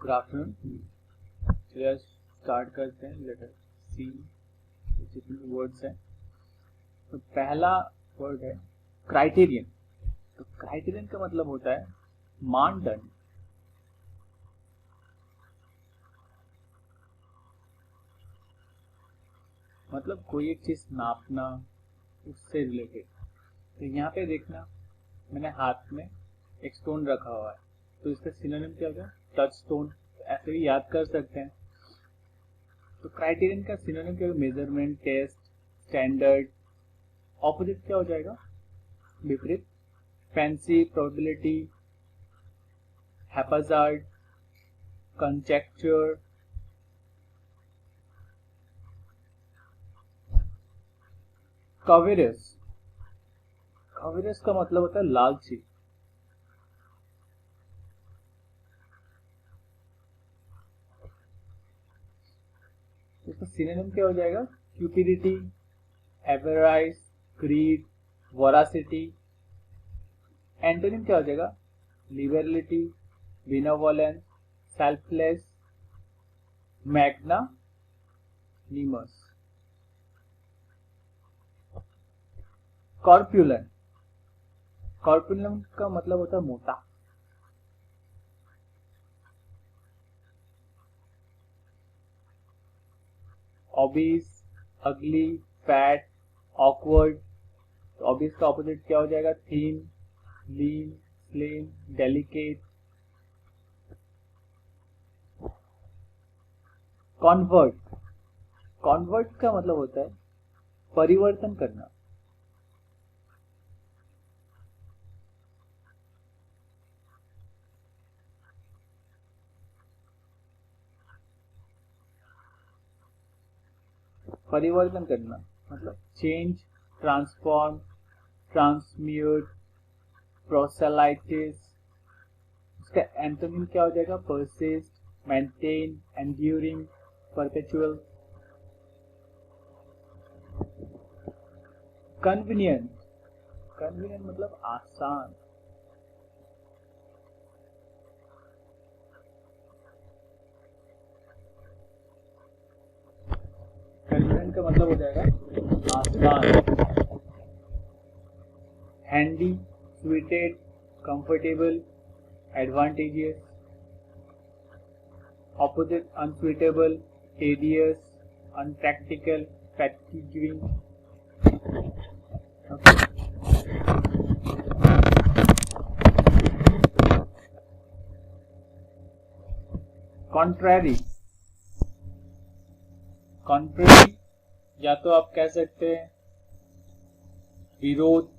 Good afternoon. चलिए start करते हैं। लेटर सी जितने वर्ड्स हैं, तो पहला वर्ड है क्राइटेरियन। तो क्राइटेरियन का मतलब होता है मानदंड। मतलब कोई एक चीज नापना, उससे रिलेटेड। तो यहाँ पे देखना, मैंने हाथ में एक स्टोन रखा हुआ है, तो इसका सिनोनिम क्या होगा? Touch stone. तो ऐसे भी याद कर सकते हैं। तो क्राइटेरियन का सिनोनिम क्या होगा? Measurement, test, standard. ऑपोजिट क्या हो जाएगा? विपरीत। Fancy, probability, haphazard, conjecture. Avaricious. Avaricious का मतलब होता है लालची। इसका सिनोनिम क्या हो जाएगा? Cupidity, avarice, greed, voracity. Antonym क्या हो जाएगा? Liberality, benevolence, selfless, magnanimous. Corpulent. Corpulent का मतलब होता है मोटा। Obese, ugly, fat, awkward. Obese का ऑपोजिट क्या हो जाएगा? Thin, lean, slim, delicate. Convert. Convert का मतलब होता है परिवर्तन करना। परिवर्तन करना मतलब चेंज, ट्रांसफॉर्म, ट्रांसम्यूट, प्रोसेलाइटिस। इसका एंटोनिम क्या हो जाएगा? Persist, maintain, enduring, perpetual. Convenient. Convenient मतलब आसान। कन्वीनियंट का मतलब हो जाएगा आसान। Handy, suited, comfortable, advantageous. Opposite unsuitable, tedious, unpractical, fatiguing. Contrary. Contrary या तो आप कह सकते हैं विरोध।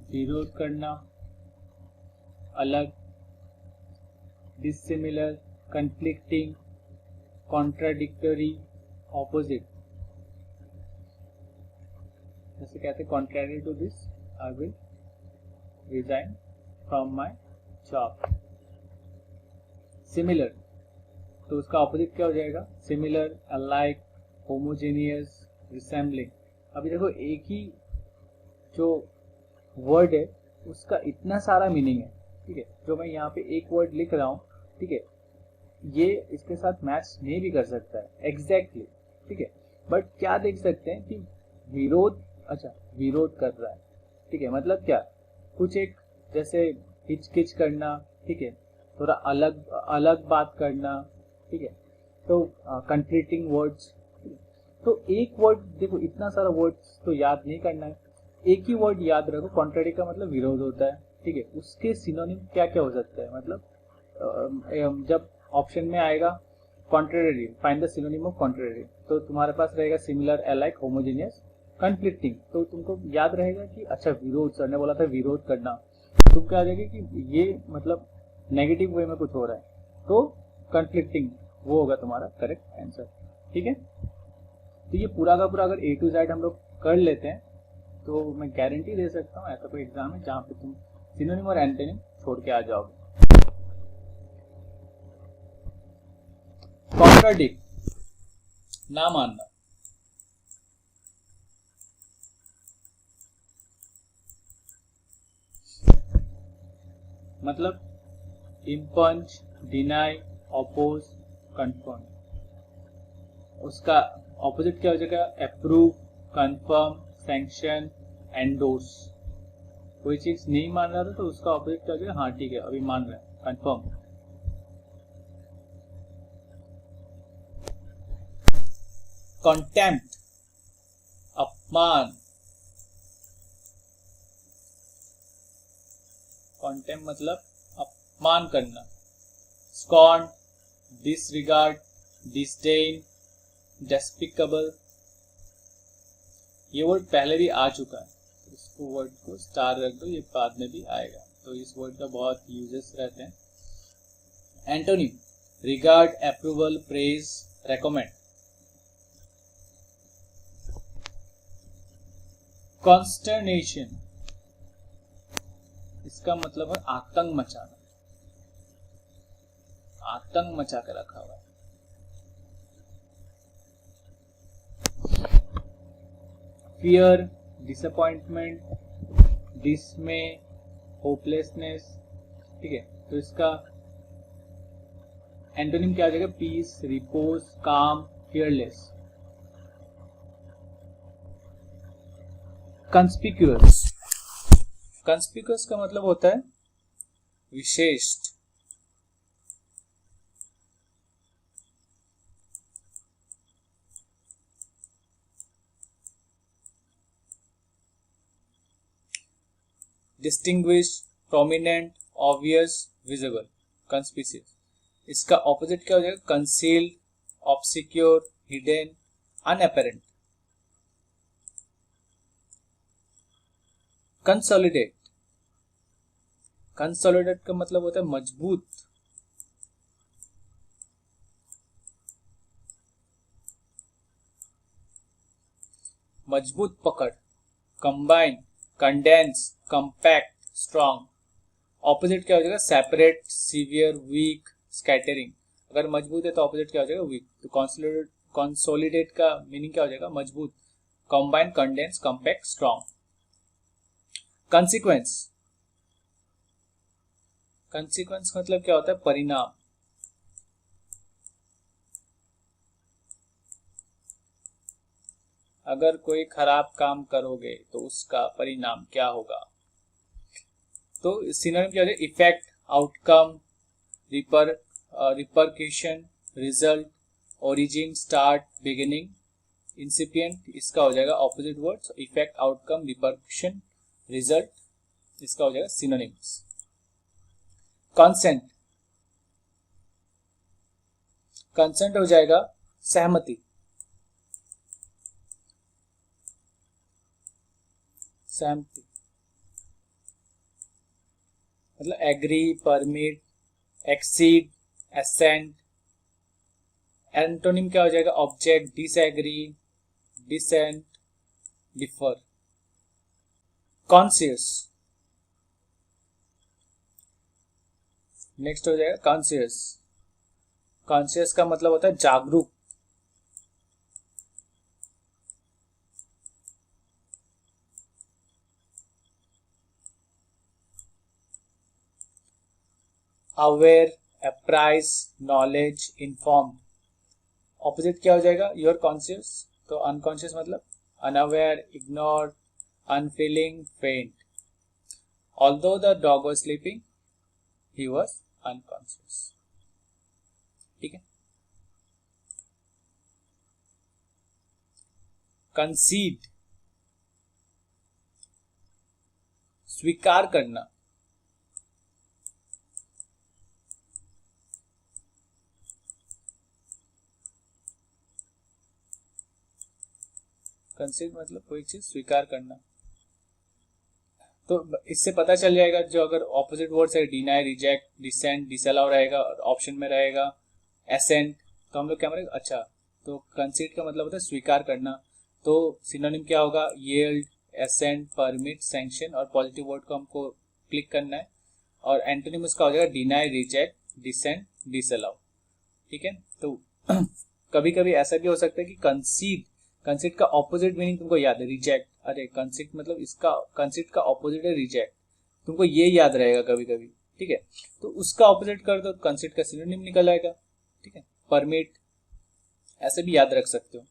विरोध करना, अलग, डिसिमिलर, कंफ्लिक्टिंग, कॉन्ट्राडिक्टरी, ऑपोजिट। जैसे कहते हैं contrary to this I will resign from my job. Similar, तो उसका ऑपोजिट क्या हो जाएगा? Similar, alike, homogeneous, resembling. अभी देखो, एक ही जो वर्ड है उसका इतना सारा मीनिंग है, ठीक है। जो मैं यहाँ पे एक वर्ड लिख रहा हूँ, ठीक है, ये इसके साथ मैच नहीं भी कर सकता है एग्जैक्टली, ठीक है। बट क्या देख सकते हैं कि विरोध, अच्छा विरोध कर रहा है, ठीक है, मतलब क्या? कुछ एक जैसे हिचकिच करना, ठीक है, थोड़ा अलग अलग बात करना, ठीक है। तो कंफ्लिक्टिंग वर्ड्स। तो एक वर्ड देखो, इतना सारा वर्ड्स तो याद नहीं करना है, एक ही वर्ड याद रखो। कॉन्ट्ररी का मतलब विरोध होता है, ठीक है। उसके सिनोनिम क्या क्या हो सकता है? मतलब जब ऑप्शन में आएगा contrary, find the synonym of contrary, तो तुम्हारे पास रहेगा सिमिलर, अलाइक, होमोजेनियस, कंफ्लिक्टिंग। तो तुमको याद रहेगा कि अच्छा विरोध, सर ने बोला था विरोध करना, तुम क्या आ जाएगा कि ये मतलब नेगेटिव वे में कुछ हो रहा है, तो कंफ्लिक्टिंग वो होगा तुम्हारा करेक्ट आंसर, ठीक है। तो ये पूरा का पूरा अगर ए टू जेड हम लोग कर लेते हैं तो मैं गारंटी दे सकता हूँ ऐसा कोई एग्जाम है जहाँ पे तुम सिनोनिम और एंटोनिम छोड़ के आ जाओगे। कॉन्ट्राडिक्ट, ना मानना। मतलब इम्पंच, डिनाई, ऑपोज, कंफर्म। उसका ऑपोजिट क्या हो जाएगा? Approve, confirm, sanction, endorse. कोई चीज नहीं मान रहा था तो उसका ऑपोजिट क्या हो जाएगा? हाँ ठीक है अभी मान रहा है, कंफर्म। कंटेम्प्ट, अपमान। कंटेम्प्ट मतलब अपमान करना। Scorn, disregard, disdain, despicable. ये वर्ड पहले भी आ चुका है, इसको वर्ड को स्टार रख दो, ये बाद में भी आएगा। तो इस वर्ड का बहुत यूजेस रहते हैं। Antonym, regard, approval, praise, recommend. Consternation, इसका मतलब है आतंक मचाना, आतंक मचा कर रखा हुआ है। Fear, disappointment, dismay, hopelessness. ठीक है, तो इसका एंटोनिम क्या हो जाएगा? Peace, repose, calm, fearless. Conspicuous, conspicuous का मतलब होता है विशिष्ट। Distinguish, prominent, obvious, visible. Conspicuous, इसका ऑपोजिट क्या हो जाएगा? Concealed, obscure, hidden, unapparent. Consolidate, consolidate का मतलब होता है मजबूत। मजबूत पकड़। Combine, condense, compact, strong. Opposite क्या हो जाएगा? Separate, severe, weak, scattering. अगर मजबूत है तो ऑपोजिट क्या हो जाएगा? वीक। तो कंसोलिडेट का मीनिंग क्या हो जाएगा? मजबूत। Combine, condense, compact, strong. Consequence, consequence मतलब क्या होता है? परिणाम। अगर कोई खराब काम करोगे तो उसका परिणाम क्या होगा? तो सिनोनिम क्या हो जाएगा? Effect, outcome, repercussion, result, origin, start, beginning, incipient. इसका हो जाएगा opposite words. Effect, outcome, repercussion, result, इसका हो जाएगा सिनोनिम्स। कंसेंट, कंसेंट हो जाएगा सहमति। सहमति मतलब agree, permit, accede, assent. Antonym क्या हो जाएगा? Object, disagree, dissent, differ. Conscious, next हो जाएगा कॉन्शियस। कॉन्शियस का मतलब होता है जागरूक। Aware, apprise, knowledge, informed. Opposite क्या हो जाएगा? Your conscious. तो अनकॉन्शियस मतलब unaware, ignore, unfeeling, faint. Although the dog was sleeping he was unconscious. ठीक है। कंसीड, स्वीकार करना। कंसीड मतलब कोई चीज स्वीकार करना। तो इससे पता चल जाएगा, जो अगर ऑपोजिट वर्ड्स है डिनाई, रिजेक्ट, डिसेंट, डिसअलाउ रहेगा और ऑप्शन में रहेगा एसेंट, तो हम लोग क्या मानेंगे? अच्छा, तो कंसीड का मतलब होता है स्वीकार करना। तो सिनोनिम क्या होगा? Yield, assent, permit, sanction. और पॉजिटिव वर्ड को हमको क्लिक करना है। और एंटोनिम उसका हो जाएगा डिनाई, रिजेक्ट, डिसेंट, डिसअलाउ। ठीक है। तो कभी कभी ऐसा भी हो सकता है कि कंसीड, कंसीड का ऑपोजिट मीनिंग तुमको याद है? रिजेक्ट। अरे कंसीड मतलब इसका, कंसीड का ऑपोजिट है रिजेक्ट। तुमको ये याद रहेगा कभी कभी। ठीक है, तो उसका ऑपोजिट कर दो, कंसिड का सिनोनिम निकल आएगा। ठीक है, परमिट, ऐसे भी याद रख सकते हो।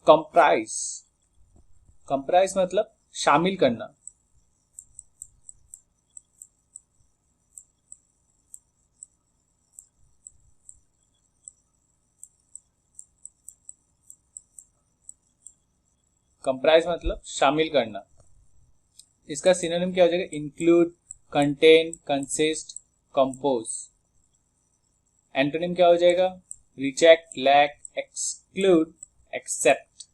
कंप्राइज, कंप्राइज मतलब शामिल करना। कंप्राइज मतलब शामिल करना। इसका सिनोनिम क्या हो जाएगा? Include, contain, consist, compose. Antonym क्या हो जाएगा? Reject, lack, exclude, except.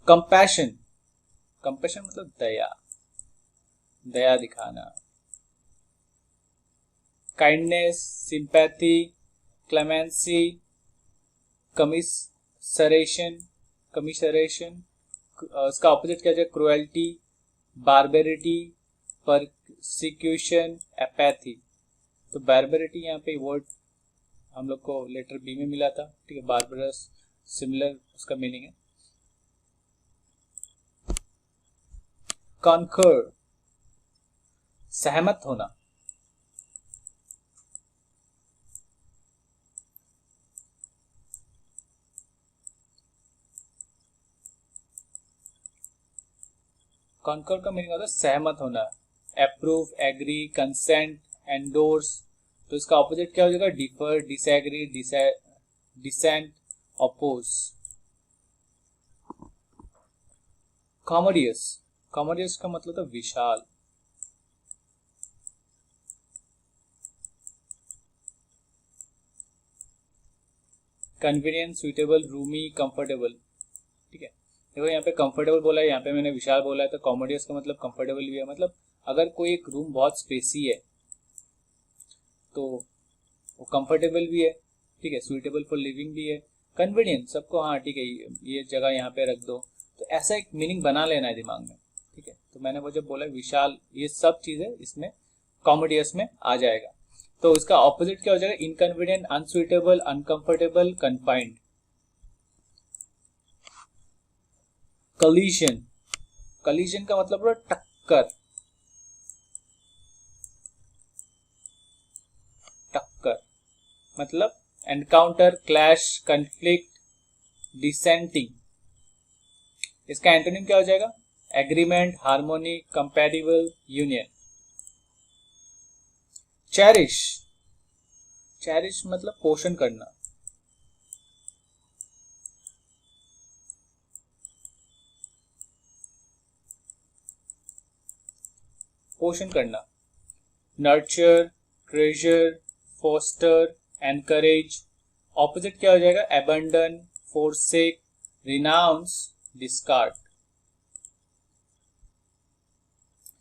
Compassion, compassion मतलब दया, दया दिखाना। Kindness, sympathy, clemency, commiseration, commiseration. इसका ऑपोजिट क्या हो जाएगा? Cruelty, barbarity, persecution, apathy. तो बार्बेरिटी यहाँ पे वर्ड हम लोग को लेटर बी में मिला था। ठीक है, बार्बरस सिमिलर उसका मीनिंग है। कॉन्कर, सहमत होना। कॉन्कर का मीनिंग होता है सहमत होना। Approve, agree, consent, endorse. तो इसका ऑपोजिट क्या हो जाएगा? Differ, disagree, dissent, oppose. Commodious, commodious का मतलब था विशाल। Convenient, suitable, roomy, comfortable. ठीक है, देखो यहाँ पे कंफर्टेबल बोला है, यहाँ पे मैंने विशाल बोला है, तो कॉमोडियस का मतलब कंफर्टेबल भी है। मतलब अगर कोई एक रूम बहुत स्पेसी है तो वो कंफर्टेबल भी है। ठीक है, सुइटेबल फॉर लिविंग भी है। कन्वीनियंट सबको, हाँ ठीक है, ये जगह यहाँ पे रख दो। तो ऐसा एक मीनिंग बना लेना है दिमाग में। ठीक है, तो मैंने वो जब बोला विशाल, ये सब चीजें इसमें कॉमोडियस में आ जाएगा। तो इसका ऑपोजिट क्या हो जाएगा? Inconvenient, unsuitable, uncomfortable, confined. Collision, collision का मतलब है टक्कर, टक्कर मतलब एनकाउंटर, क्लैश, कन्फ्लिक्ट, डिसेंटिंग। इसका एंटोनिम क्या हो जाएगा? Agreement, harmony, compatible, union. Cherish, cherish मतलब पोषण करना। पोषण करना। Nurture, treasure, foster, encourage. Opposite क्या हो जाएगा? Abandon, forsake, renounce, discard.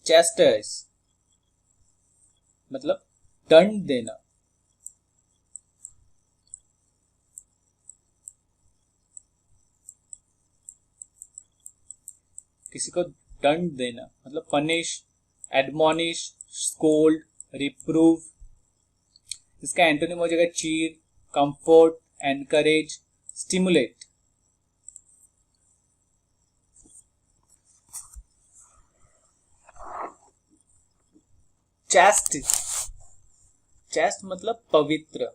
Chastise मतलब दंड देना। किसी को दंड देना मतलब पनिश, एडमोनिश, स्कोल्ड, रिप्रूव। इसका एंटोनिम हो जाएगा cheer, comfort, encourage, stimulate. Chaste, chaste मतलब पवित्र।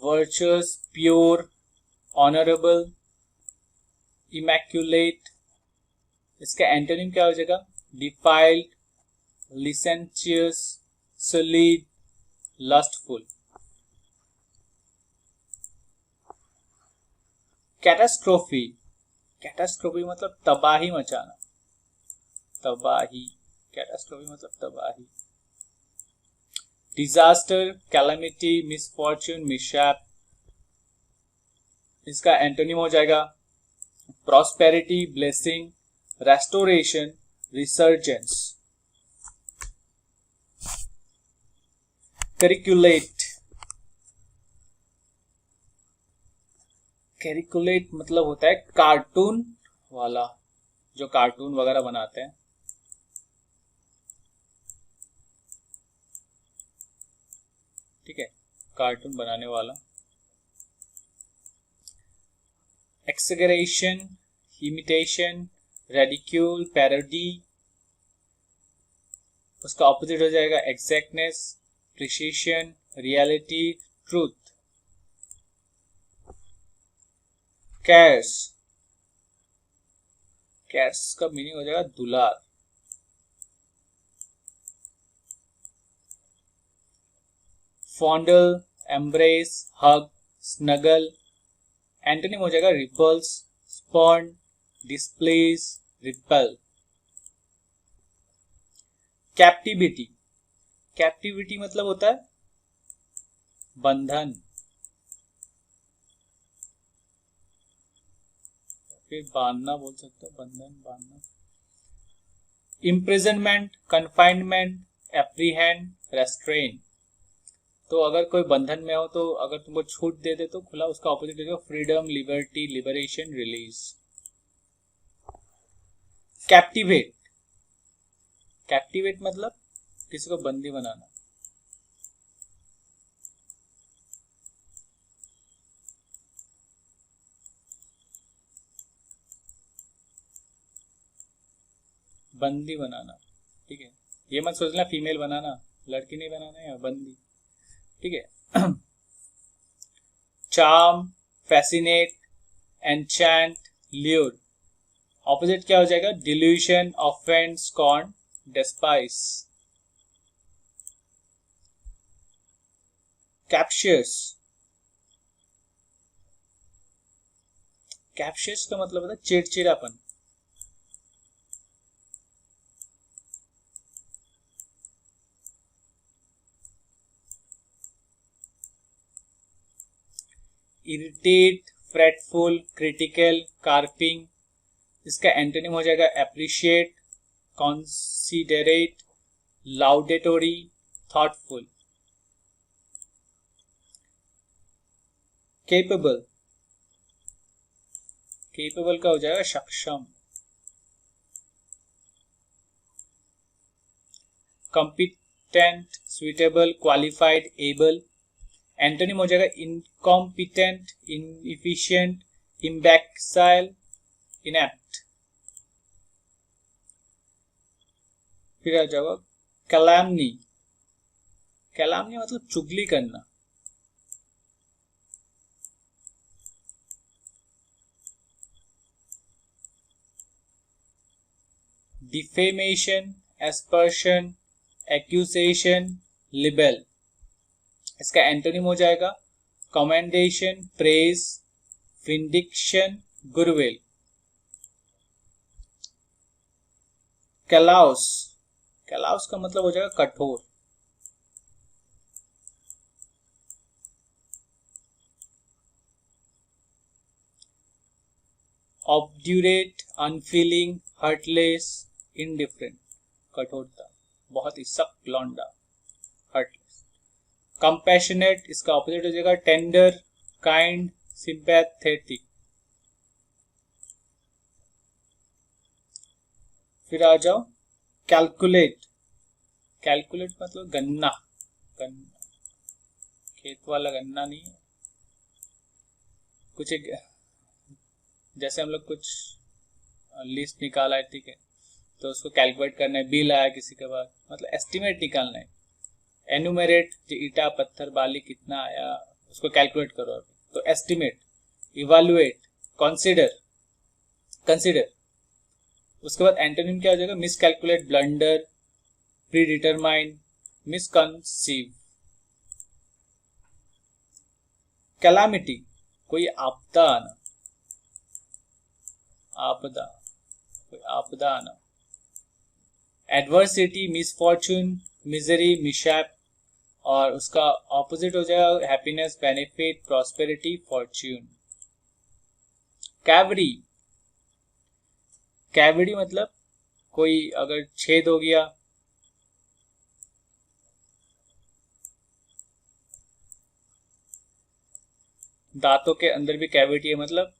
Virtuous, pure, honourable, immaculate. इसका एंटोनिम क्या हो जाएगा? Defiled, licentious, sullied, lustful. Catastrophe, catastrophe मतलब तबाही मचाना, तबाही। कैटास्ट्रोफी मतलब तबाही। Disaster, calamity, misfortune, mishap. इसका एंटोनिम हो जाएगा प्रॉस्पेरिटी, ब्लेसिंग, रेस्टोरेशन, रिसर्जेंस। कैरिकुलेट, कैरिकुलेट मतलब होता है कार्टून वाला, जो कार्टून वगैरह बनाते हैं। ठीक है, कार्टून बनाने वाला। Exaggeration, imitation, ridicule, parody. उसका ऑपोजिट हो जाएगा exactness, precision, reality, truth. Caress, caress का मीनिंग हो जाएगा दुलार। Fondle, embrace, hug, snuggle. Antonym हो जाएगा repulse, spurn, displace, repel. Captivity, captivity मतलब होता है बंधन, फिर बांधना बोल सकते हो, बंधन, बांधना। Imprisonment, confinement, apprehend, restrain. तो अगर कोई बंधन में हो तो अगर तुमको छूट दे दे तो खुला, उसका ऑपोजिट हो जाएगा freedom, liberty, liberation, release. Captivate, captivate मतलब किसी को बंदी बनाना। बंदी बनाना, ठीक है। ये मत सोचना फीमेल बनाना, लड़की नहीं बनाना है, बंदी, ठीक है। Charm, fascinate, enchant, lure. Opposite क्या हो जाएगा? Delusion, offend, scorn, despise. Captious, captious का मतलब होता है चिड़चिड़ापन। Irritate, fretful, critical, carping. इसका एंटोनिम हो जाएगा appreciate, considerate, laudatory, thoughtful. Capable, capable का हो जाएगा सक्षम। Competent, suitable, qualified, able. Antonym हो जाएगा इनकॉम्पिटेंट, इनएफिशिएंट, इम्बैक्साइल, इनेप्ट। फिर आ जाएगा कैलामनी, कैलामनी मतलब चुगली करना। Defamation, aspersion, accusation, libel. इसका एंटोनिम हो जाएगा commendation, praise, vindication, goodwill. Callous, callous का मतलब हो जाएगा कठोर। Obdurate, unfeeling, heartless, indifferent. कठोरता, बहुत ही सख्त लौंडा, हर्टलेस। कंपैशनेट, इसका ऑपोजिट हो जाएगा टेंडर, काइंड, सिंपैथेटिक। फिर आ जाओ कैलकुलेट, कैलकुलेट मतलब गन्ना, गन्ना, खेत वाला गन्ना नहीं है, कुछ एक, जैसे हम लोग कुछ लिस्ट निकाला है, ठीक है, तो उसको कैलकुलेट करना है, बिल आया किसी के बाद, मतलब एस्टिमेट निकालना है। एनुमरेट, जो ईटा पत्थर बाली कितना आया उसको कैलकुलेट करो अभी, तो एस्टिमेट। Evaluate, consider, consider. उसके बाद एंटोनिम क्या हो जाएगा? मिसकैलकुलेट, ब्लंडर, प्रीडिटरमाइन, मिसकंसीव। कैलामिटी, कोई आपदा आना, आपदा, कोई आपदा आना। Adversity, misfortune, misery, mishap. और उसका ऑपोजिट हो जाएगा happiness, benefit, prosperity, Fortune. Cavity, cavity मतलब कोई अगर छेद हो गया, दांतों के अंदर भी कैविटी है, मतलब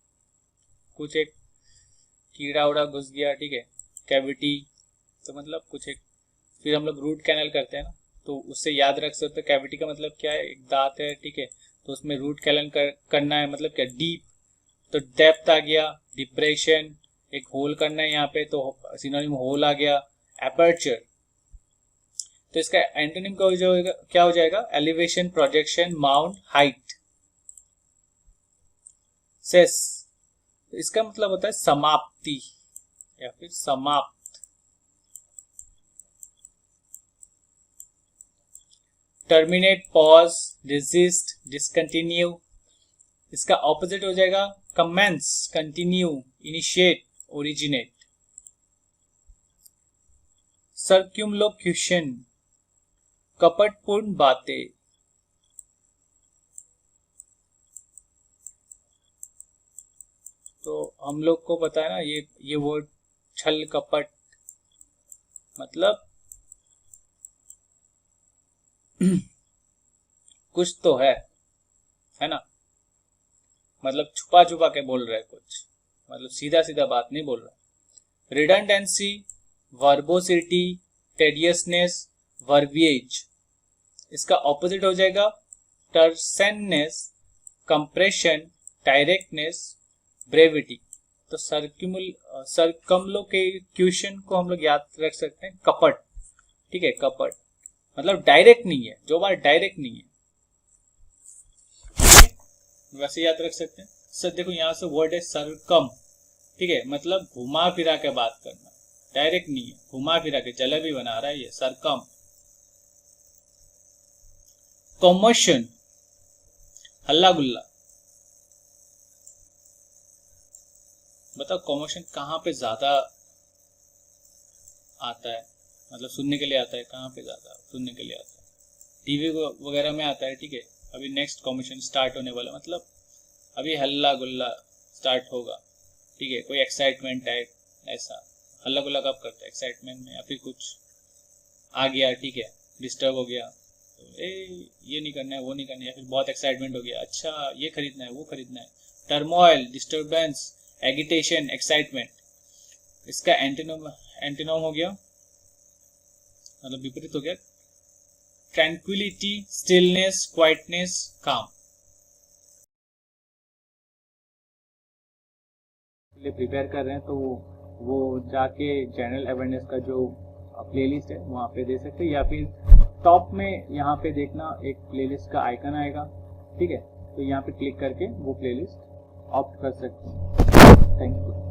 कुछ एक कीड़ा उड़ा घुस गया, ठीक है, कैविटी तो मतलब कुछ एक। फिर हम लोग रूट कैनल करते हैं ना, तो उससे याद रख सकते हो कैविटी का मतलब क्या है, एक दांत है, ठीक है, तो उसमें रूट कैनल करना है, मतलब क्या, डीप, तो डेप्थ आ गया, डिप्रेशन, एक होल करना है यहाँ पे तो सिनोनिम होल आ गया, एपर्चर। तो इसका एंटोनिम क्या हो जाएगा? Elevation, projection, mount, height. Cease, इसका मतलब होता है समाप्ति या फिर समाप्त। Terminate, pause, resist, discontinue. इसका ऑपोजिट हो जाएगा commence, continue, initiate, originate. Circumlocution, कपटपूर्ण बातें। तो हम लोग को पता है ना ये वर्ड छल कपट, मतलब कुछ तो है ना, मतलब छुपा छुपा के बोल रहा है कुछ, मतलब सीधा सीधा बात नहीं बोल रहा। रिडंडेंसी, वर्बोसिटी, टेडियसनेस, वर्बिएज। इसका ऑपोजिट हो जाएगा टर्सेननेस, कंप्रेशन, डायरेक्टनेस, ब्रेविटी। तो सर्कमलोक्यूशन को हम लोग याद रख सकते हैं कपट, ठीक है, कपट मतलब डायरेक्ट नहीं है, जो बात डायरेक्ट नहीं है, वैसे याद रख सकते हैं। सर देखो यहाँ से वर्ड है सरकम, ठीक है, मतलब घुमा फिरा के बात करना, डायरेक्ट नहीं है, घुमा फिरा के जलेबी बना रहा है ये, सरकम। कॉमोशन, हल्ला गुल्ला। बताओ कॉमोशन कहाँ पे ज्यादा आता है, मतलब सुनने के लिए आता है, कहाँ पे ज्यादा सुनने के लिए आता है? टीवी वगैरह में आता है, ठीक है। अभी नेक्स्ट कॉमोशन स्टार्ट होने वाला, मतलब अभी हल्ला गुल्ला स्टार्ट होगा, ठीक है, कोई एक्साइटमेंट टाइप ऐसा। हल्ला गुल्ला कब करता है? एक्साइटमेंट में, या फिर कुछ आ गया, ठीक है, डिस्टर्ब हो गया, तो ये नहीं करना है, वो नहीं करना है, या फिर बहुत एक्साइटमेंट हो गया, अच्छा ये खरीदना है, वो खरीदना है। Turmoil, disturbance, agitation, excitement. इसका एंटीनोम हो गया, मतलब विपरीत हो गया, ट्रैंक्विलिटी, स्टिलनेस, क्वाइटनेस, काम। प्रिपेयर कर रहे हैं तो वो जाके जनरल अवेयरनेस का जो प्लेलिस्ट है वहाँ पे दे सकते हैं, या फिर टॉप में यहाँ पे देखना एक प्लेलिस्ट का आइकन आएगा, ठीक है, तो यहाँ पे क्लिक करके वो प्लेलिस्ट ऑप्ट कर सकते हैं। Thank you.